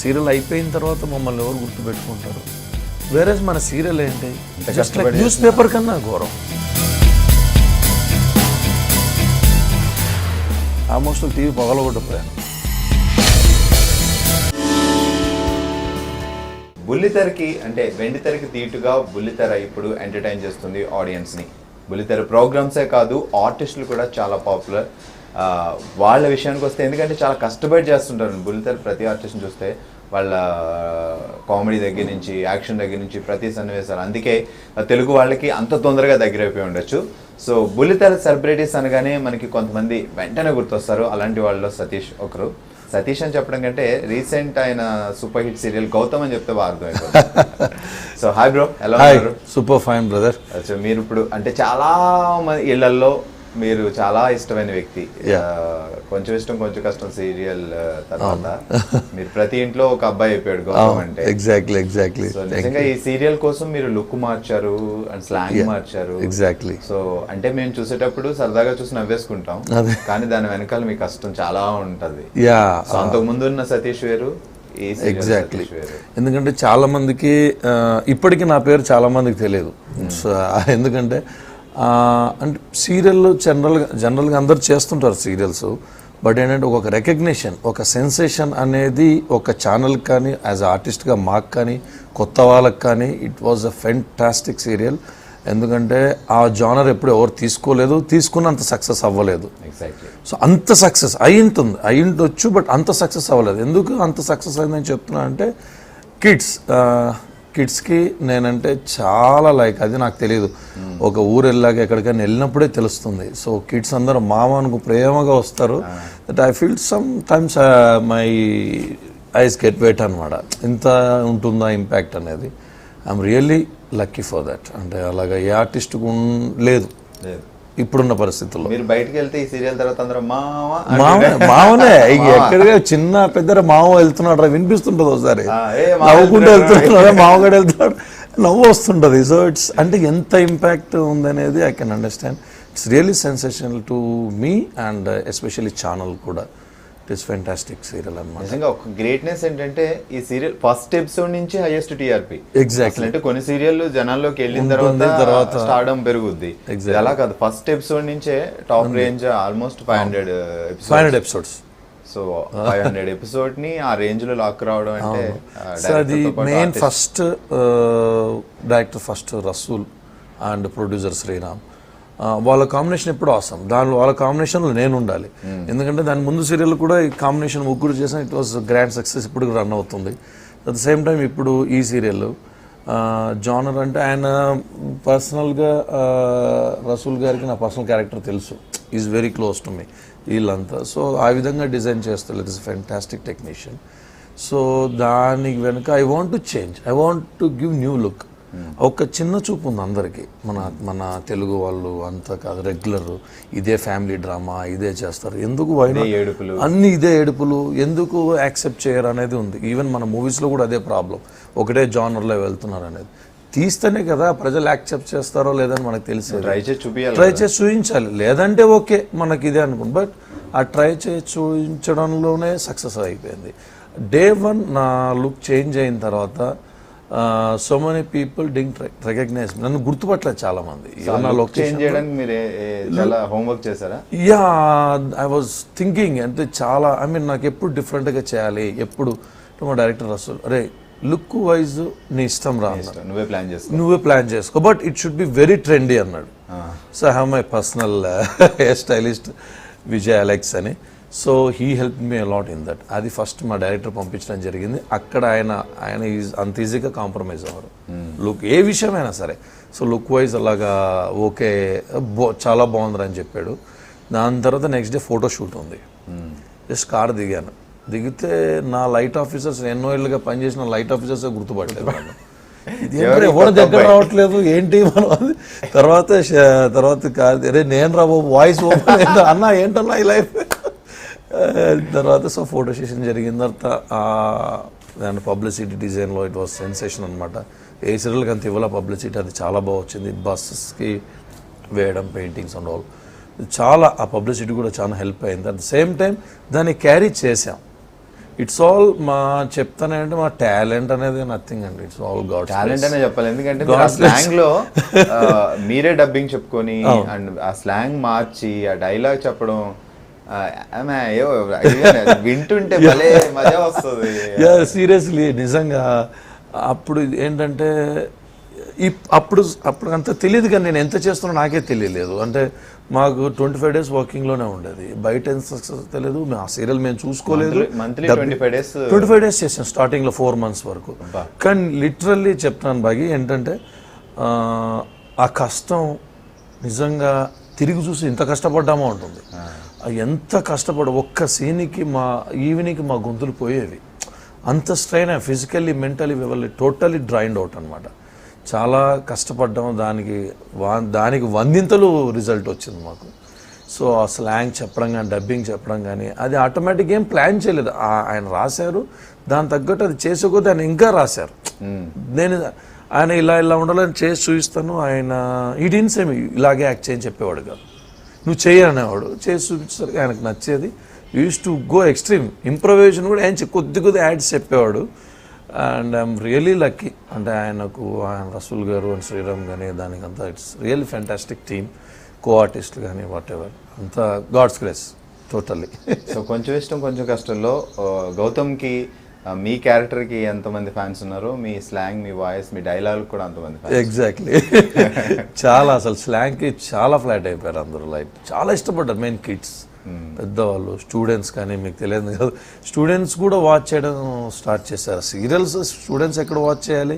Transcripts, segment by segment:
Serial అయిపోయిన తర్వాత మమ్మల్ని ఎవరు గుర్తుపెట్టుకుంటారు? వేరేజ్ మన సీరియల్ ఏంటి, జస్ట్ లైక్ న్యూస్ పేపర్ కన్నా ఘోరం. Almost TV పగలగొట్టపోయాను. బుల్లితెరకి అంటే వెండితెరకి తీటుగా బుల్లితెర ఇప్పుడు ఎంటర్టైన్ చేస్తుంది ఆడియన్స్ని. బుల్లితెర ప్రోగ్రామ్సే కాదు, ఆర్టిస్టులు కూడా చాలా పాపులర్. వాళ్ళ విషయానికి వస్తే ఎందుకంటే చాలా కష్టపడి చేస్తుంటారు బుల్లితెర. ప్రతి ఆర్టిస్ట్ని చూస్తే వాళ్ళ కామెడీ దగ్గర నుంచి, యాక్షన్ దగ్గర నుంచి ప్రతి సన్నివేశాలు, అందుకే తెలుగు వాళ్ళకి అంత తొందరగా దగ్గర అయిపోయి ఉండొచ్చు. సో బుల్లితెర సెలబ్రిటీస్ అనగానే మనకి కొంతమంది వెంటనే గుర్తొస్తారు. అలాంటి వాళ్ళలో సతీష్ ఒకరు. సతీష్ అని చెప్పడం కంటే రీసెంట్ ఆయన సూపర్ హిట్ సీరియల్ గౌతమ్ అని చెప్తే బాగా అర్థమైపోతుంది. సో హాయ్ బ్రో, ఎలా ఉన్నారు? Super fine brother. మీరు ఇప్పుడు అంటే చాలా ఇళ్లలో మీరు చాలా ఇష్టమైన వ్యక్తి. కొంచెం ఇష్టం కొంచెం కష్టం సీరియల్ తర్వాత మీరు ప్రతి ఇంట్లో ఒక అబ్బాయి అయిపోయాడు గౌతమ్ అంటే. ఎగ్జాక్ట్లీ. సో నిజంగా ఈ సీరియల్ కోసం మీరు లుక్ మార్చారు అండ్ స్లాంగ్ మార్చారు. ఎగ్జాక్ట్లీ. సో అంటే మేము చూసేటప్పుడు సరదాగా చూసి నవ్వేసుకుంటాం, కానీ దాని వెనకాల మీ కష్టం చాలా ఉంటది. సో అంతకు ముందు ఉన్న సతీష్ వేరు, ఎగ్జాక్ట్లీ. ఎందుకంటే చాలా మందికి ఇప్పటికీ నా పేరు చాలా మందికి తెలియదు. సో ఎందుకంటే అంటే సీరియల్ జనరల్గా అందరు చేస్తుంటారు సీరియల్స్, బట్ ఏంటంటే ఒక రికగ్నిషన్, ఒక సెన్సేషన్ అనేది ఒక ఛానల్ కానీ యాజ్ ఆర్టిస్ట్గా మాకు కానీ కొత్త వాళ్ళకి కానీ it was a fantastic serial. ఎందుకంటే ఆ జానర్ ఎప్పుడు ఎవరు తీసుకోలేదు, తీసుకున్నంత సక్సెస్ అవ్వలేదు. సో అంత సక్సెస్ అయ్యిండొచ్చు, బట్ అంత సక్సెస్ అవ్వలేదు. ఎందుకు అంత సక్సెస్ అయిందని చెప్తున్నా అంటే కిడ్స్కి నేనంటే చాలా లైక్, అది నాకు తెలియదు. ఒక ఊరు వెళ్ళాక ఎక్కడికైనా వెళ్ళినప్పుడే తెలుస్తుంది. సో కిడ్స్ అందరూ మామకు ప్రేమగా వస్తారు. That I feel sometimes my eyes get wet అనమాట. ఇంత ఉంటుందా ఇంపాక్ట్ అనేది. I'm really lucky for that. అంటే అలాగా ఏ ఆర్టిస్ట్కు లేదు ఇప్పుడున్న పరిస్థితుల్లో. మీరు బయటకు వెళ్తే ఈ సీరియల్ తర్వాత అందరూ మామనే ఎక్కడిగా చిన్న పెద్ద మామ వెళ్తున్నాడు వినిపిస్తుంటది, ఒకసారి నవ్వుకుంటూ వెళ్తున్నాడు, మామగాడు వెళ్తున్నాడు, నవ్వు వస్తుంటది. సో ఇట్స్ అంటే ఎంత ఇంపాక్ట్ ఉందనేది I can understand. It's really sensational to me and especially channel కూడా. ఇట్ ఈస్ ఫెంటాస్టిక్ సీరియల్ అన్నమాట. నిజంగా ఒక గ్రేట్నెస్ ఏంటంటే ఈ సీరియల్ ఫస్ట్ ఎపిసోడ్ నుంచి హైయెస్ట్ టీఆర్పీ. ఎగ్జాక్ట్లీ. అంటే కొన్ని సీరియల్ జనాల్లోకి వెళ్ళిన తర్వాత స్టార్డమ్ పెరుగుద్ది, అలా కాదు. ఫస్ట్ ఎపిసోడ్ నుంచే top range almost 500 episodes. So 500 episode ని ఆ రేంజ్ లో లాక్ రావడం అంటే అది main. First director first Rasool and producer Sriram, వాళ్ళ కాంబినేషన్ ఎప్పుడు అవసరం. దానిలో వాళ్ళ కాంబినేషన్లో నేను ఉండాలి. ఎందుకంటే దాని ముందు సీరియల్ కూడా ఈ కాంబినేషన్ ముగ్గురు చేసాం, ఇట్ వాజ్ గ్రాండ్ సక్సెస్, ఇప్పుడు రన్ అవుతుంది. అట్ ద సేమ్ టైం ఇప్పుడు ఈ సీరియల్ జానర్ అంటే ఆయన పర్సనల్గా రసూల్ గారికి నా పర్సనల్ క్యారెక్టర్ తెలుసు, is very close to me వీళ్ళంతా. సో ఆ విధంగా డిజైన్ చేస్తారు. It is fantastic technician. So దానికి వెనుక I want to change, I want to give new look. ఒక చిన్న చూపు ఉంది అందరికీ, మన తెలుగు వాళ్ళు అంతా కాదు, రెగ్యులర్ ఇదే ఫ్యామిలీ డ్రామా ఇదే చేస్తారు, ఎందుకు అన్ని ఇదే ఏడుపులు ఎందుకు యాక్సెప్ట్ చేయరు అనేది ఉంది. ఈవెన్ మన మూవీస్లో కూడా అదే ప్రాబ్లం, ఒకటే జానర్లో వెళ్తున్నారు అనేది. తీస్తేనే కదా ప్రజలు యాక్సెప్ట్ చేస్తారో లేదని మనకు తెలిసేది. ట్రై చేసి చూపించాలి, లేదంటే ఓకే మనకి ఇదే అనుకోండి. బట్ ఆ ట్రై చేసి చూపించడంలోనే సక్సెస్ అయిపోయింది. డే 1 నా లుక్ చేంజ్ అయిన తర్వాత so many people didn't recognise, నన్ను గుర్తుపట్టలేదు చాలా మంది. యా ఐ వాజ్ థింకింగ్ అంటే చాలా, ఐ మీన్ నాకు ఎప్పుడు డిఫరెంట్గా చేయాలి, ఎప్పుడు మా డైరెక్టర్ రసూల్ అరే లుక్ వైజ్ నీ ఇష్టం రా, నువ్వే ప్లాన్ చేసుకో, but it should be very trendy అన్నాడు. So I have my personal hair stylist Vijay Alex అని. So he help me a lot in that. అది ఫస్ట్ మా డైరెక్టర్ పంపించడం జరిగింది. అక్కడ ఆయన అంత ఈజీగా కాంప్రమైజ్ అవ్వరు, లుక్ ఏ విషయమైనా సరే. సో లుక్ వైజ్ అలాగా ఓకే చాలా బాగుందని చెప్పాడు. దాని తర్వాత నెక్స్ట్ డే ఫోటో షూట్ ఉంది. జస్ట్ కార్ దిగాను, దిగితే నా లైట్ ఆఫీసర్స్ ఎన్నో ఏళ్ళుగా పనిచేసిన లైట్ ఆఫీసర్స్ గుర్తుపట్టలేదు. ఎవరు దగ్గర రావట్లేదు ఏంటి మనం. తర్వాత కార్ అరే నేను రా వాయిస్ ఓపెన్ అన్నా ఏంటన్నా ఈ లైఫ్. తర్వాత సో ఫోటో సెషన్ జరిగిన తర్వాత దాని పబ్లిసిటీ డిజైన్లో ఇట్ వాజ్ సెన్సేషన్ అనమాట. ఏ సీరియల్కి అంత ఇవ్వాల పబ్లిసిటీ, అది చాలా బాగా వచ్చింది. బస్సెస్కి వేయడం పెయింటింగ్స్ అండ్ ఆల్ చాలా, ఆ పబ్లిసిటీ కూడా చాలా హెల్ప్ అయింది. అట్ ద సేమ్ టైం దాన్ని క్యారీ చేసాం. ఇట్స్ ఆల్ మా చెప్తానంటే మా టాలెంట్ అనేది నథింగ్ అండి, ఇట్స్ ఆల్ గాడ్ టాలెంట్ అనే చెప్పాలి. ఎందుకంటే ఆ స్లాంగ్ లో మీరే డబ్బింగ్ చెప్పుకొని అండ్ ఆ స్లాంగ్ మార్చి ఆ డైలాగ్ చెప్పడం వింటుంటే భలే మజా వస్తుంది. సీరియస్లీ నిజంగా అప్పుడు ఏంటంటే అప్పుడు అంత తెలియదు, కానీ నేను ఎంత చేస్తున్నా నాకే తెలియలేదు. అంటే మాకు 25 days వర్కింగ్లోనే ఉండేది, బయట ఎంత సక్సెస్ తెలియదు, ఆ సీరియల్ మేము చూసుకోలేదు. 25 days చేసాను స్టార్టింగ్లో 4 months వరకు. కానీ లిటరల్లీ చెప్తాను బాగి ఏంటంటే ఆ కష్టం నిజంగా తిరిగి చూసి ఇంత కష్టపడ్డామో ఉంటుంది. ఎంత కష్టపడ ఒక్క సీన్కి మా ఈవినింగ్కి మా గొంతులు పోయేవి, అంత స్ట్రెయిన్ అయ్యి physically mentally totally drained out అనమాట. చాలా కష్టపడ్డాం, దానికి 100ంతలు రిజల్ట్ వచ్చింది మాకు. సో ఆ స్లాంగ్ చెప్పడం కానీ డబ్బింగ్ చెప్పడం కానీ అది ఆటోమేటిక్ ఏం ప్లాన్ చేయలేదు, ఆయన రాశారు, దాని తగ్గట్టు అది చేసే కొద్దీ ఆయన ఇంకా రాశారు. నేను ఆయన ఇలా ఉండాలని చేసి చూపిస్తాను, ఆయన ఈ డీన్స్ ఏమి ఇలాగే యాక్ట్ చేయని చెప్పేవాడు కాదు, నువ్వు చేయనేవాడు, చేసి చూపించేసరికి ఆయనకు నచ్చేది. Use to go extreme improvisation కూడా ఆయన కొద్ది యాడ్స్ చెప్పేవాడు. అండ్ ఐఎమ్ రియలీ లక్కీ, అంటే ఆయన రసూల్ గారు అండ్ శ్రీరామ్ కానీ దానికంతా it's really fantastic team, co artist కానీ వాట్ ఎవర్, అంతా గాడ్స్ గ్రేస్ టోటల్లీ. సో కొంచెం ఇష్టం కొంచెం కష్టంలో గౌతమ్కి మీ క్యారెక్టర్కి ఎంతమంది ఫ్యాన్స్ ఉన్నారో, మీ స్లాంగ్, మీ వాయిస్, మీ డైలాగ్ కూడా అంతమంది ఫ్యాన్స్. ఎగ్జాక్ట్లీ చాలా అసలు స్లాంగ్కి చాలా ఫ్లాట్ అయిపోయారు అందరూ, లైక్ చాలా ఇష్టపడ్డారు. మెయిన్ కిడ్స్, పెద్దవాళ్ళు, స్టూడెంట్స్ కానీ మీకు తెలియదు కదా, స్టూడెంట్స్ కూడా వాచ్ చేయడం స్టార్ట్ చేశారు. సీరియల్స్ స్టూడెంట్స్ ఎక్కడ వాచ్ చేయాలి,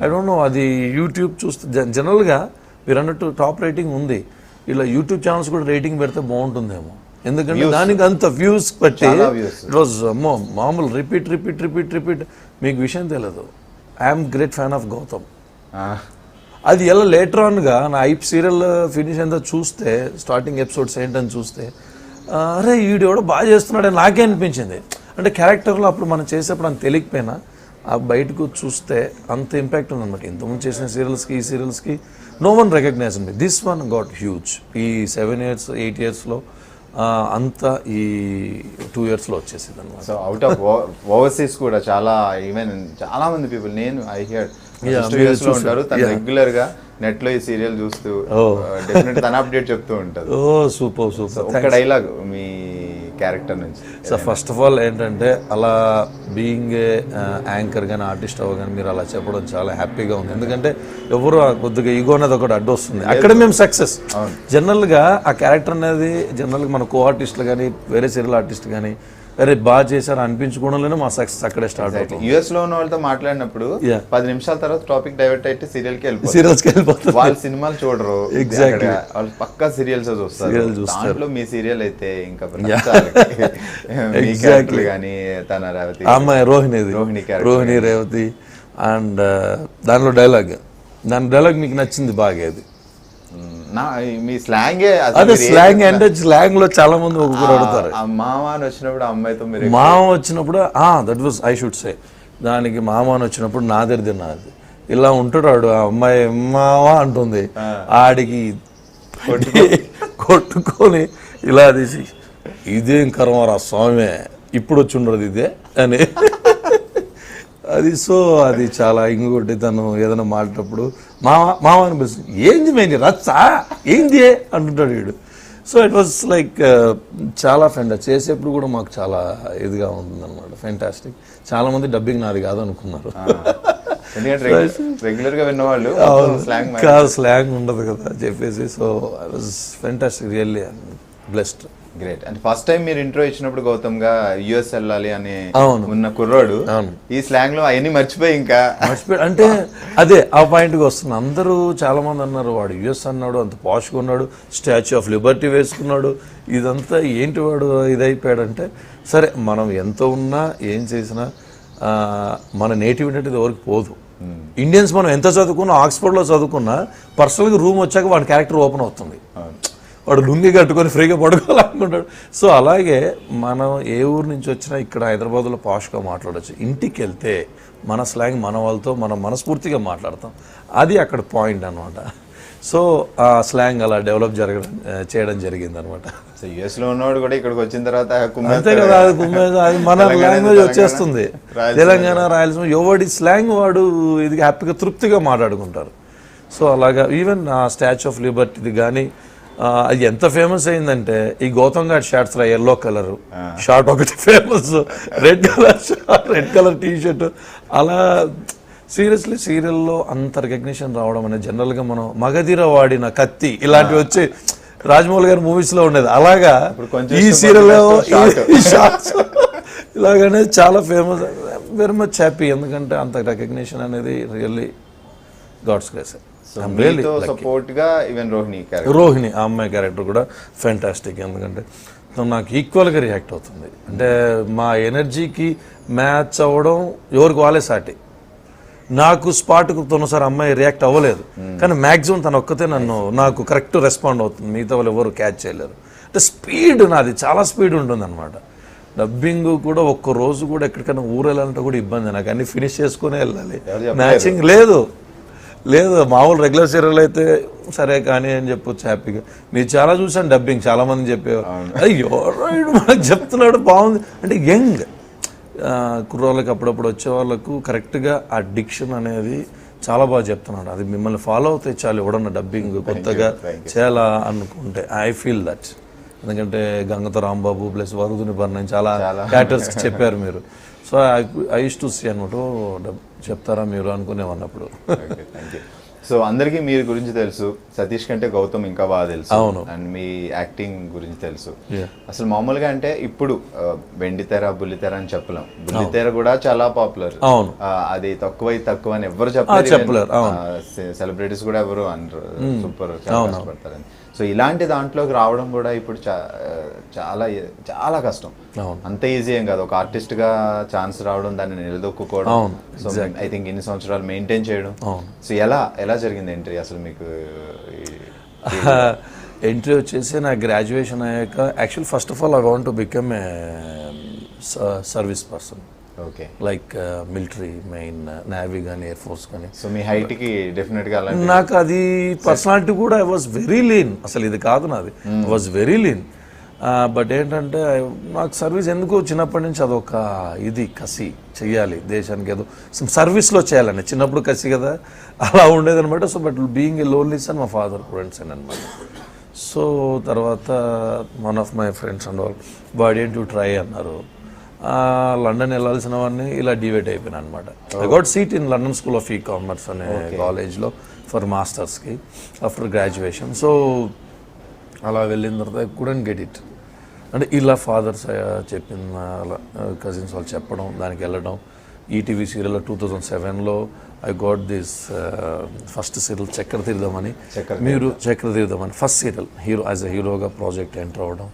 ఐ డోంట్ నో. అది యూట్యూబ్ చూస్తే జనరల్గా మీరు అన్నట్టు టాప్ రేటింగ్ ఉంది, ఇలా యూట్యూబ్ ఛానల్స్ కూడా రేటింగ్ పెడితే బాగుంటుందేమో, ఎందుకంటే దానికి అంత వ్యూస్ బట్టి ఇట్ వాజ్ మామూలు రిపీట్. మీకు విషయం తెలియదు, I'm great fan of Gautam. అది ఎలా లేటర్ ఆన్గా నా ఐప్ సీరియల్ ఫినిష్ అంతా చూస్తే, స్టార్టింగ్ ఎపిసోడ్స్ ఏంటని చూస్తే, అరే వీడు బాగా చేస్తున్నాడని నాకే అనిపించింది. అంటే క్యారెక్టర్లో అప్పుడు మనం చేసేప్పుడు అంత తెలియకపోయినా ఆ బయటకు చూస్తే అంత ఇంపాక్ట్ ఉందన్నమాట. ఇంతకుముందు చేసిన సీరియల్స్కి ఈ సీరియల్స్కి no one recognize me, this one got huge. ఈ 7 years 8 yearsలో అంతా ఈ 2 yearsలో వచ్చేసింది అనమాట. సో అవుట్ ఆఫ్ ఓవర్సీస్ కూడా ఈవెన్ చాలా మంది పీపుల్, నేను ఐ హియర్ లో ఉంటారు, తను రెగ్యులర్ గా నెట్ లో ఈ సీరియల్ చూస్తూ డెఫినెట్ తన అప్డేట్ చెప్తూ ఉంటారు. ఓ సూపర్. ఒక డైలాగ్ మీ క్యారెక్టర్ నుంచి. సో ఫస్ట్ ఆఫ్ ఆల్ ఏంటంటే, అలా బీయింగ్ ఏ యాంకర్ కానీ ఆర్టిస్ట్ అవ్వగానే మీరు అలా చెప్పడం చాలా హ్యాపీగా ఉంది. ఎందుకంటే ఎవరు కొద్దిగా ఈగో అనేది ఒకటి అడ్డు వస్తుంది, అక్కడ మేము సక్సెస్. జనరల్గా ఆ క్యారెక్టర్ అనేది జనరల్గా మన కో ఆర్టిస్టులు కానీ వేరే సీరియల్ ఆర్టిస్ట్ కానీ అరే బాగా చేశారు అనిపించుకోవడంలోనే మా సక్సెస్ అక్కడే స్టార్ట్ అవుతుంది. యూఎస్ లో ఉన్న వాళ్ళతో మాట్లాడినప్పుడు 10 నిమిషాల తర్వాత టాపిక్ డైవర్ట్ అయితే సీరియల్కి వెళ్ళిపోతారు, వాళ్ళు సినిమాలు చూడరు. ఎగ్జాక్ట్లీ, వాళ్ళు పక్కా సీరియల్స్ చూస్తారు. దాంట్లో మీ సీరియల్ అయితే ఇంకా ఎగ్జాక్ట్లీ. కానీ తన రేవతి అమ్మాయి రోహిణి రేవతి అండ్ దానిలో డైలాగ్ మీకు నచ్చింది బాగా. అది మీ స్లాంగే, అదే స్లాంగ్ అంటే స్లాంగ్ లో చాలా మంది ఒక్కొక్కరు అడుగుతారు. మామ అని వచ్చినప్పుడు అమ్మాయితో మీరు మామ వచ్చినప్పుడు that was I should say, దానికి మామ అని వచ్చినప్పుడు నాది నాది ఇలా ఉంటాడు, ఆ అమ్మాయి మామ అంటుంది, ఆడికి కొట్టుకొని ఇలా తీసి ఇదేం కర్మరా స్వామి ఇప్పుడు వచ్చి ఉండదు ఇదే అని అది. సో అది చాలా ఇంకొకటి, తను ఏదైనా మాట్లాడేటప్పుడు మామ అనిపిస్తుంది, ఏంది మేంది రచ్చా ఏంది అంటుంటాడు వీడు. సో ఇట్ వాజ్ లైక్ చాలా చేసేప్పుడు కూడా మాకు చాలా ఇదిగా ఉంటుందన్నమాట, ఫెంటాస్టిక్. చాలా మంది డబ్బింగ్ నాది కాదు అనుకున్నారు, రెగ్యులర్ గా విన్నవాళ్ళు స్లాంగ్ ఉండదు కదా చెప్పేసి. So I was fantastic, really blessed. Great. అంటే ఫస్ట్ టైం మీరు ఇంట్రో ఇచ్చినప్పుడు గౌతమ్ గా యుఎస్ వెళ్ళాలి అని ఉన్న కుర్రాడు ఈ స్లాంగ్ లో అవన్నీ మర్చిపోయి అంటే అదే ఆ పాయింట్కి వస్తున్నా. అందరూ చాలా మంది అన్నారు వాడు యుఎస్ అన్నాడు, అంత పాష్గా ఉన్నాడు, స్టాచ్యూ ఆఫ్ లిబర్టీ వేసుకున్నాడు, ఇదంతా ఏంటి వాడు ఇదైపోయాడు. అంటే సరే మనం ఎంత ఉన్నా ఏం చేసినా మన నేటివిటీ ఎవరికి పోదు. ఇండియన్స్ మనం ఎంత చదువుకున్నా, ఆక్స్ఫర్డ్లో చదువుకున్నా పర్సనల్గా రూమ్ వచ్చాక వాడి క్యారెక్టర్ ఓపెన్ అవుతుంది, వాడు లుంగి కట్టుకొని ఫ్రీగా పడుకోవాలనుకుంటాడు. సో అలాగే మనం ఏ ఊరు నుంచి వచ్చినా ఇక్కడ హైదరాబాద్లో పాష్గా మాట్లాడచ్చు, ఇంటికి వెళ్తే మన స్లాంగ్ మన వాళ్ళతో మనం మనస్ఫూర్తిగా మాట్లాడతాం, అది అక్కడ పాయింట్ అనమాట. సో ఆ స్లాంగ్ అలా డెవలప్ చేయడం జరిగింది అనమాట. సో యుఎస్లో ఉన్నవాడు కూడా ఇక్కడికి వచ్చిన తర్వాత అంతే కదా, అది మన లాంగ్వేజ్ వచ్చేస్తుంది. తెలంగాణ, రాయలసీమ ఎవడి స్లాంగ్ వాడు ఇది హ్యాపీగా తృప్తిగా మాట్లాడుకుంటారు. సో అలాగా ఈవెన్ స్టాచ్యూ ఆఫ్ లిబర్టీది కానీ అది ఎంత ఫేమస్ అయిందంటే ఈ గౌతమ్ ఘాట్ షార్ట్స్ ఎల్లో కలర్ షార్ట్ ఒకటి famous, red colour T shirt. అలా సీరియస్లీ సీరియల్లో అంత రికగ్నిషన్ రావడం అనేది జనరల్గా మనం మగధీర వాడిన కత్తి ఇలాంటివి వచ్చి రాజమౌళి గారి మూవీస్ లో ఉండేది. అలాగా ఈ సీరియల్ షార్ట్స్ ఇలాగనే చాలా ఫేమస్. వెరీ మచ్ హ్యాపీ, ఎందుకంటే అంత రికగ్నిషన్ అనేది రియల్లీ గాడ్స్ గ్రేస్. రోహిణి ఆ అమ్మాయి క్యారెక్టర్ కూడా ఫ్యాంటాస్టిక్, ఎందుకంటే నాకు ఈక్వల్గా రియాక్ట్ అవుతుంది. అంటే మా ఎనర్జీకి మ్యాచ్ అవ్వడం ఎవరికి వాళ్ళే సాటి. నాకు స్పాట్కు తొనసారి అమ్మాయి రియాక్ట్ అవ్వలేదు, కానీ మ్యాక్సిమం తను ఒక్కతే నాకు కరెక్ట్ రెస్పాండ్ అవుతుంది, మిగతా వాళ్ళు ఎవరు క్యాచ్ చేయలేరు. అంటే స్పీడ్ నాది చాలా స్పీడ్ ఉంటుంది అనమాట. డబ్బింగ్ కూడా ఒక్క రోజు కూడా ఎక్కడికైనా ఊరు వెళ్ళాలంటే కూడా ఇబ్బంది, నాకు అన్ని ఫినిష్ చేసుకునే వెళ్ళాలి. మ్యాచింగ్ లేదు మామూలు రెగ్యులర్ సీరియల్ అయితే సరే కానీ అని చెప్పొచ్చు హ్యాపీగా. మీరు చాలా చూసాను డబ్బింగ్, చాలా మంది చెప్పేవారు అయ్యో మనకు చెప్తున్నాడు బాగుంది అంటే. యంగ్ కుర్రోళ్ళకి అప్పుడప్పుడు వచ్చే వాళ్ళకు కరెక్ట్గా ఆ డిక్షన్ అనేది చాలా బాగా చెప్తున్నాడు. అది మిమ్మల్ని ఫాలో అవుతే చాలు, ఎవడన్నా డబ్బింగ్ కొత్తగా చేయాలా అనుకుంటే. ఐ ఫీల్ దట్, ఎందుకంటే గంగతో రాంబాబు ప్లస్ వరుదుని బర్ణం చాలా క్యారెక్టర్స్ చెప్పారు మీరు. So I use to see అనమాట, చెప్తారా మీరు అనుకునేవన్నప్పుడు. సో అందరికీ మీరు గురించి తెలుసు, సతీష్ కంటే గౌతమ్ ఇంకా బాగా తెలుసు. అవును. అండ్ మీ యాక్టింగ్ గురించి తెలుసు. అసలు మామూలుగా అంటే ఇప్పుడు వెండితెర బుల్లితెర అని చెప్పలేం, బుల్లితెర కూడా చాలా పాపులర్. అవును, అది తక్కువ అని ఎవరు చెప్పలేరు, సెలబ్రిటీస్ కూడా ఎవరు అనరు సూపర్ కష్టపడతారని. సో ఇలాంటి దాంట్లోకి రావడం కూడా ఇప్పుడు చాలా చాలా కష్టం. అంత ఈజీ ఏం కాదు. ఒక ఆర్టిస్ట్ గా ఛాన్స్ రావడం, దాన్ని నిలదొక్కుకోవడం, సో ఐ థింక్ ఇన్ని సంవత్సరాలు మెయింటైన్ చేయడం. సో ఎలా జరిగింది ఎంట్రీ అసలు మీకు? ఎంట్రీ వచ్చేసి నా గ్రాడ్యుయేషన్ అయ్యాక actual first of all I want to become a service person. Okay, like military, main navy కానీ ఎయిర్ ఫోర్స్ కానీ. సో మీ హైట్ కి డెఫినెట్ గా నాకు అది పర్సనాలిటీ కూడా ఐ వాజ్ వెరీ లీన్. అసలు ఇది కాదు నాది, I was very lean. But ఏంటంటే నాకు సర్వీస్ ఎందుకు చిన్నప్పటి నుంచి అదొక ఇది కసి, చెయ్యాలి దేశానికి, ఏదో సర్వీస్లో చేయాలని చిన్నప్పుడు కసి కదా, అలా ఉండేదన్నమాట. So but being a lonely son మా ఫాదర్ ఫ్రెండ్స్ అనమాట. సో తర్వాత one of my friends and all what to try అన్నారు. లండన్ వెళ్ళాల్సిన వాడిని ఇలా డివైడ్ అయిపోయినా అనమాట. I got seat in London school of e-commerce అనే కాలేజ్లో ఫర్ మాస్టర్స్కి ఆఫ్టర్ గ్రాడ్యుయేషన్. సో అలా వెళ్ళిన తర్వాత ఐ కుడెంట్ గెట్ ఇట్. అంటే ఇలా ఫాదర్స్ చెప్పిన అలా కజిన్స్ వాళ్ళు చెప్పడం, దానికి వెళ్ళడం. ఈటీవీ సీరియల్ 2007లో I got this first serial చక్కెర తీర్థమని. మీరు చక్కెర తీర్థమని first serial hero as a హీరోగా ప్రాజెక్ట్ ఎంటర్ అవ్వడం.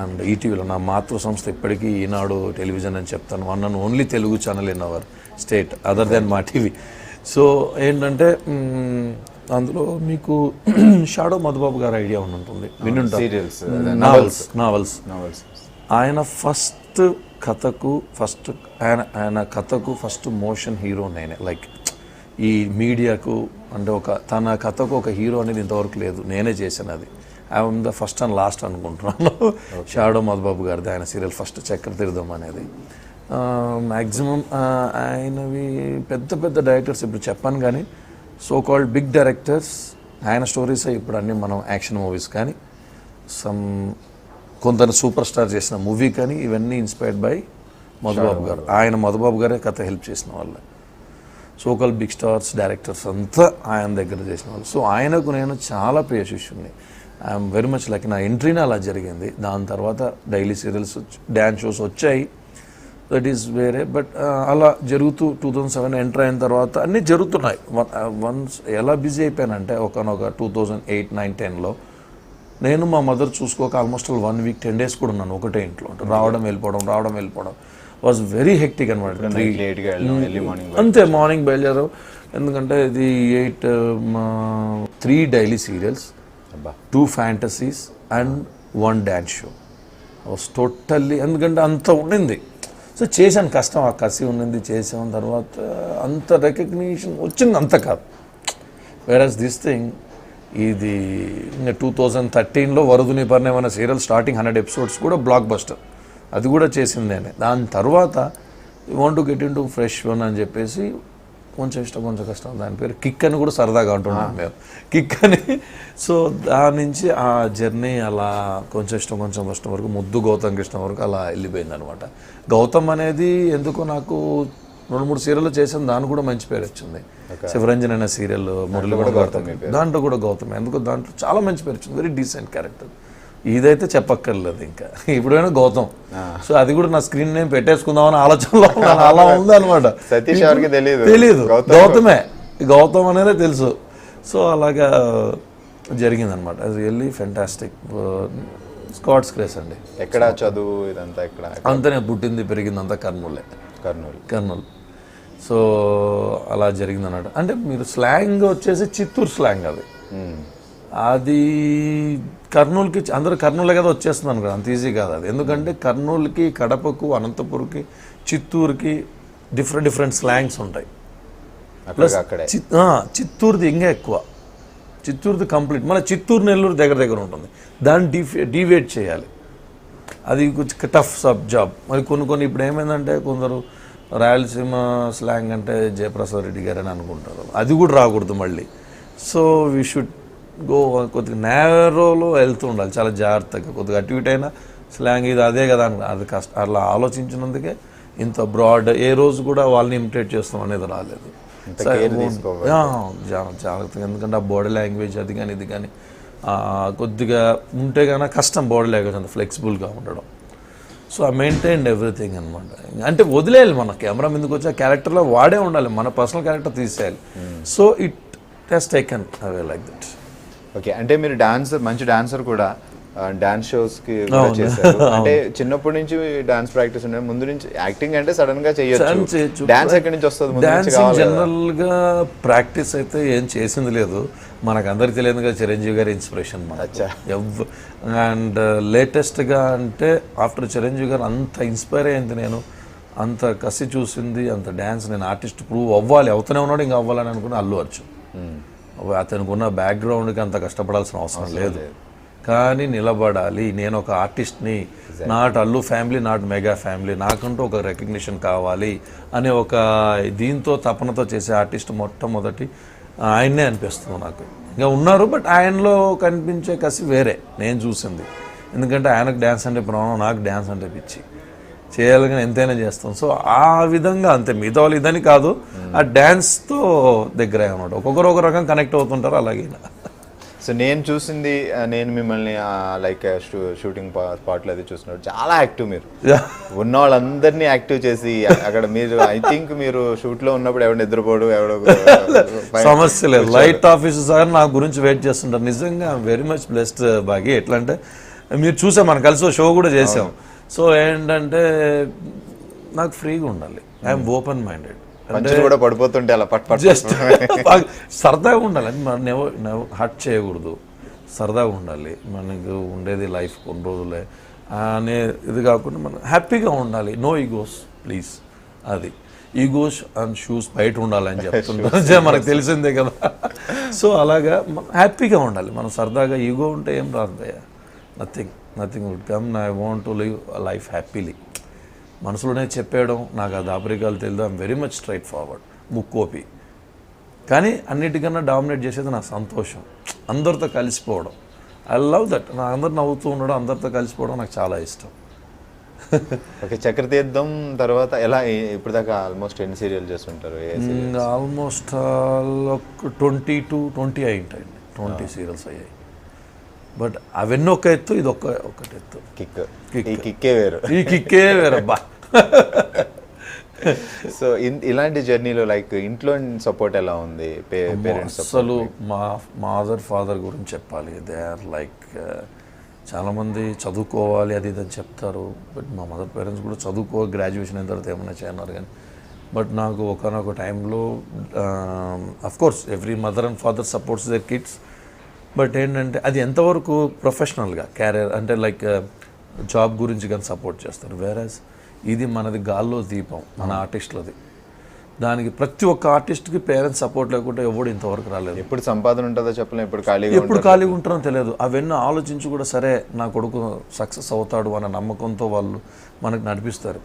అండ్ ఈటీవీలో నా మాతృ సంస్థ ఇప్పటికీ ఈనాడు టెలివిజన్ అని చెప్తాను, one and only Telugu channel in our state other then Maa TV. So ఏంటంటే అందులో మీకు షాడో మధుబాబు గారు ఐడియా ఉంటుంది, వినుంటారు, నావల్స్. ఆయన ఫస్ట్ కథకు ఫస్ట్ మోషన్ హీరో నేనే. లైక్ ఈ మీడియాకు అంటే తన కథకు ఒక హీరో అనేది ఇంతవరకు లేదు, నేనే చేశాను. అది I'm the first and last అనుకుంటున్నాను. షాడో మధుబాబు గారిది ఆయన సీరియల్ ఫస్ట్ చక్కెర తీర్థం అనేది. మ్యాక్సిమం ఆయనవి పెద్ద డైరెక్టర్స్ ఇప్పుడు చెప్పాను, కానీ సో కాల్డ్ బిగ్ డైరెక్టర్స్ ఆయన స్టోరీస్ ఇప్పుడు అన్నీ మనం యాక్షన్ మూవీస్ కానీ కొందరు సూపర్ స్టార్ చేసిన మూవీ కానీ ఇవన్నీ ఇన్స్పైర్డ్ బై మధుబాబు గారు. ఆయన మధుబాబు గారే కథ హెల్ప్ చేసిన వాళ్ళు. So called big stars directors అంతా ఆయన దగ్గర చేసిన వాళ్ళు. సో ఆయనకు నేను చాలా ప్రియ శిష్యుణ్ణి. ఐఎమ్ వెరీ మచ్ లైక్ నా ఎంట్రీనే అలా జరిగింది. దాని తర్వాత డైలీ సీరియల్స్, డ్యాన్స్ షోస్ వచ్చాయి, దట్ ఈస్ వేరే. బట్ అలా జరుగుతూ 2007 ఎంటర్ అయిన తర్వాత అన్నీ జరుగుతున్నాయి. వన్స్ ఎలా బిజీ అయిపోయానంటే ఒకనొక 2008, 9, 10లో నేను మా మదర్ చూసుకోక ఆల్మోస్ట్ 1 వీక్ 10 days కూడా ఉన్నాను ఒకటే ఇంట్లో. రావడం వెళ్ళిపోవడం వాజ్ వెరీ హెక్టిక్ అనమాట. అంతే, మార్నింగ్ బయలుదేరావు. ఎందుకంటే ఇది 3 daily serials, 2 fantasies and 1 dance show. Was totally, ఎందుకంటే అంత ఉండింది. సో చేశాను, కష్టం, ఆ కసి ఉన్నది చేసాం. తర్వాత అంత రికగ్నిషన్ వచ్చింది అంత కాదు. వేరస్ దిస్ థింగ్ ఇది ఇంకా 2013లో వరుదుని పరిణయం అనే సీరియల్ స్టార్టింగ్ 100 ఎపిసోడ్స్ కూడా బ్లాక్ బస్టర్, అది కూడా చేసింది నేనే. దాని తర్వాత want to get in to fresh one అని చెప్పేసి కొంచెం ఇష్టం కొంచెం కష్టం, దాని పేరు కిక్ అని కూడా సరదాగా అంటున్నాం మేము, కిక్ అని. సో దాని నుంచి ఆ జర్నీ అలా కొంచెం ఇష్టం కొంచెం కష్టం వరకు ముద్దు గౌతమ్ కృష్ణ వరకు అలా వెళ్ళిపోయింది అనమాట. గౌతమ్ అనేది ఎందుకో నాకు 2-3 సీరియల్లో చేసాను, దాని కూడా మంచి పేరు వచ్చింది. శివరంజన్ అనే సీరియల్ మురళి గౌతమ్, దాంట్లో కూడా గౌతమ్, ఎందుకో దాంట్లో చాలా మంచి పేరు వచ్చింది, వెరీ డీసెంట్ క్యారెక్టర్. ఇదైతే చెప్పక్కర్లేదు ఇంకా, ఇప్పుడైనా గౌతమ్. సో అది కూడా నా స్క్రీన్ నేమ్ పెట్టేసుకుందామని ఆలోచనలో అలా ఉంది అనమాట. సతీష్ ఎవరికి తెలీదు, గౌతమే, గౌతమ్ అనేది తెలుసు. సో అలాగా జరిగిందనమాట. అది రియల్లీ ఫెంటాస్టిక్, స్కాట్స్ క్రేస్ అండి. ఎక్కడ చదువు ఇదంతా? ఎక్కడ అంతా నేను పుట్టింది పెరిగిందంతా కర్నూలే, కర్నూలు. సో అలా జరిగింది అన్నమాట. అంటే మీరు స్లాంగ్ వచ్చేసి చిత్తూరు స్లాంగ్ అది కర్నూలుకి, అందరూ కర్నూలే కదా వచ్చేస్తుంది అనుకో, అంత ఈజీ కాదు అది. ఎందుకంటే కర్నూలుకి, కడపకు, అనంతపురంకి, చిత్తూరుకి డిఫరెంట్ స్లాంగ్స్ ఉంటాయి. ప్లస్ చిత్తూరుది ఇంకా ఎక్కువ, చిత్తూరుది కంప్లీట్, మళ్ళీ చిత్తూరు నెల్లూరు దగ్గర ఉంటుంది, దాన్ని డీవియేట్ చేయాలి, అది కొంచెం టఫ్ జాబ్. మరి కొన్ని ఇప్పుడు ఏమైందంటే కొందరు రాయలసీమ స్లాంగ్ అంటే జయప్రసాద్ రెడ్డి గారు అని అనుకుంటారు, అది కూడా రాకూడదు మళ్ళీ. సో వీ షుడ్ గో కొద్దిగా నేరోలో వెళ్తూ ఉండాలి, చాలా జాగ్రత్తగా. కొద్దిగా అటు ఇటు అయినా స్లాంగ్ ఇది అదే కదా అని అది అలా ఆలోచించినందుకే ఇంత బ్రాడ్, ఏ రోజు కూడా వాళ్ళని ఇమిటేట్ చేస్తాం అనేది రాలేదు. జాగ్రత్తగా, ఎందుకంటే ఆ బాడీ లాంగ్వేజ్ అది కానీ ఇది కానీ కొద్దిగా ఉంటే కానీ కష్టం, బాడీ లాంగ్వేజ్ అంత ఫ్లెక్సిబుల్గా ఉండడం. సో ఐ మెయింటైన్డ్ ఎవ్రీథింగ్ అనమాట. అంటే వదిలేయాలి, మన కెమెరా ముందుకు వచ్చి ఆ క్యారెక్టర్లో వాడే ఉండాలి, మన పర్సనల్ క్యారెక్టర్ తీసేయాలి. So it has taken away like that. Okay, అంటే మీరు మంచి డాన్సర్ కూడా, డాన్స్ షోస్కి చేశారు. అంటే చిన్నప్పటి నుంచి డాన్స్ ప్రాక్టీస్ ఉండే, ముందు నుంచి యాక్టింగ్ అంటే సడన్ గా చేయొచ్చు, డాన్స్ ఎక్కడి నుంచి వస్తుంది? డాన్స్ జనరల్ గా ప్రాక్టీస్ అయితే ఏం చేసింది లేదు, మనకు అందరికి తెలియదు కదా, చిరంజీవి గారి ఇన్స్పిరేషన్ అండ్ లేటెస్ట్గా అంటే ఆఫ్టర్ చిరంజీవి గారు అంత ఇన్స్పైర్ అయింది నేను, అంత కసి చూసింది, అంత డ్యాన్స్, నేను ఆర్టిస్ట్ ప్రూవ్ అవ్వాలి, అవుతూనే ఉన్నాడు, ఇంకా అవ్వాలని అనుకున్న అల్లు అర్జున్. అతనికి ఉన్న బ్యాక్గ్రౌండ్కి అంత కష్టపడాల్సిన అవసరం లేదు, కానీ నిలబడాలి, నేను ఒక ఆర్టిస్ట్ని, not Allu family, not mega family, నాకంటూ ఒక రికగ్నిషన్ కావాలి అనే ఒక దీంతో తపనతో చేసే ఆర్టిస్ట్ మొట్టమొదటి ఆయన్నే అనిపిస్తుంది నాకు. ఇంకా ఉన్నారు, బట్ ఆయనలో కనిపించే కసి వేరే నేను చూసింది. ఎందుకంటే ఆయనకు డ్యాన్స్ అంటే ప్రాణం, నాకు డ్యాన్స్ అంటే పిచ్చి, చేయాలని ఎంతైనా చేస్తాం. సో ఆ విధంగా అంతే, మిగతా వాళ్ళు ఇదని కాదు, ఆ డ్యాన్స్తో దగ్గర అన్నమాట. ఒక్కొక్కరు ఒక రకం కనెక్ట్ అవుతుంటారు. అలాగే సో నేను చూసింది, నేను మిమ్మల్ని లైక్ షూటింగ్ స్పాట్లో అది చూసినప్పుడు చాలా యాక్టివ్, మీరు ఉన్న వాళ్ళందరినీ యాక్టివ్ చేసి అక్కడ మీరు, ఐ థింక్ మీరు షూట్లో ఉన్నప్పుడు ఎవరు నిద్రపోడు, ఎవడో సమస్య లేదు, లైట్ ఆఫీసర్ సార్ నా గురించి వెయిట్ చేస్తుంటారు. నిజంగా వెరీ మచ్ బ్లెస్డ్ బాగి. ఎట్లా అంటే మీరు చూసాం, మనం కలిసి షో కూడా చేసాం. సో ఏంటంటే నాకు ఫ్రీగా ఉండాలి, ఐఎమ్ ఓపెన్ మైండెడ్, కూడా పడిపోతుంటే అలా జస్ట్ సరదాగా ఉండాలి, మనం హర్ట్ చేయకూడదు, సరదాగా ఉండాలి. మనకు ఉండేది లైఫ్ కొన్ని రోజులే అనే ఇది కాకుండా మనం హ్యాపీగా ఉండాలి. నో ఈగోస్ ప్లీజ్, అది ఈగోస్ అండ్ షూస్ బయట ఉండాలని చెప్తుంటారు, మనకు తెలిసిందే కదా. సో అలాగా హ్యాపీగా ఉండాలి మనం, సరదాగా. ఈగో ఉంటే ఏం రాదు భయ్యా, nothing would come. I want to live life happily. మనసులోనే చెప్పేయడం నాకు ఆ దాపరికాలు తెలియదు. I'm very much straightforward, ముక్కోపి. కానీ అన్నిటికన్నా డామినేట్ చేసేది నా సంతోషం, అందరితో కలిసిపోవడం. I love that. నా అందరు నవ్వుతూ ఉండడం, అందరితో కలిసిపోవడం నాకు చాలా ఇష్టం. ఓకే, చక్రతీర్థం తర్వాత ఎలా ఇప్పుడు దాకా ఆల్మోస్ట్ ఎన్ని సీరియల్ చేస్తుంటారు? ఆల్మోస్ట్ 20 అయింటాయండి, 20 సీరియల్స్ అయ్యాయి. బట్ అవన్నీ ఒక ఎత్తు, ఇది ఒకటి ఎత్తు. కిక్కే వేరు, ఈ కిక్కే వేరబ్బా. సో ఇలాంటి జర్నీలో లైక్ ఇంట్లో సపోర్ట్ ఎలా ఉంది? పేరెంట్స్ అసలు మా మదర్ ఫాదర్ గురించి చెప్పాలి. దే ఆర్ లైక్, చాలామంది చదువుకోవాలి అది ఇది అని చెప్తారు, బట్ మా మదర్ పేరెంట్స్ కూడా చదువుకో, గ్రాడ్యుయేషన్ అయిన తర్వాత ఏమైనా చేయన్నారు. కానీ బట్ నాకు ఒకనొక టైంలో, of course every mother and father supports their kids, but ఏంటంటే అది ఎంతవరకు ప్రొఫెషనల్గా క్యారియర్ అంటే లైక్ జాబ్ గురించి కానీ సపోర్ట్ చేస్తారు. వేరేస్ ఇది మనది గాల్లో దీపం, మన ఆర్టిస్టులది. దానికి ప్రతి ఒక్క ఆర్టిస్ట్కి పేరెంట్స్ సపోర్ట్ లేకుంటే ఎవడు ఇంతవరకు రాలేదు. ఎప్పుడు సంపాదన ఉంటుందో చెప్పలేం, ఎప్పుడు ఖాళీగా ఉంటారో తెలియదు. అవన్నీ ఆలోచించి కూడా సరే నా కొడుకు సక్సెస్ అవుతాడు అన్న నమ్మకంతో వాళ్ళు మనకు నడిపిస్తారు.